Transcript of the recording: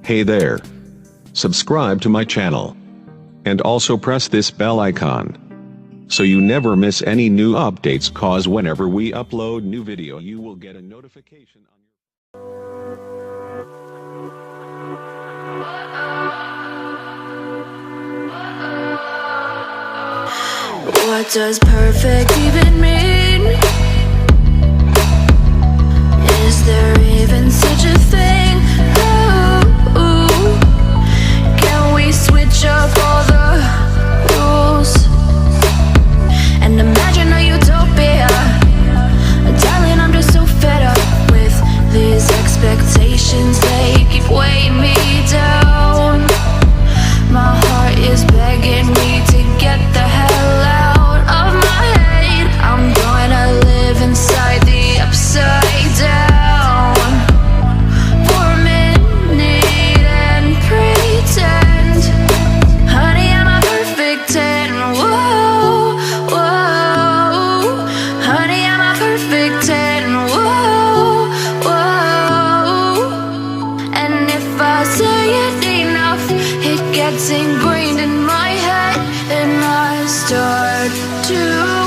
Hey there. Subscribe to my channel. And also press this bell icon, so you never miss any new updates, cause whenever we upload new video you will get a notification on your... What does perfect even mean? Is there even such a thing? Ooh, can we switch up all the rules and imagine a utopia? Darling, I'm just so fed up with these expectations. They keep weighing me down. My heart is begging me to get the hell out of my head. I'm gonna live inside the upside down for a minute and pretend, honey, I'm a perfect 10. Whoa, whoa, honey, I'm a perfect 10. Whoa, whoa, and if I say it enough, it gets ingrained in my head, and I start to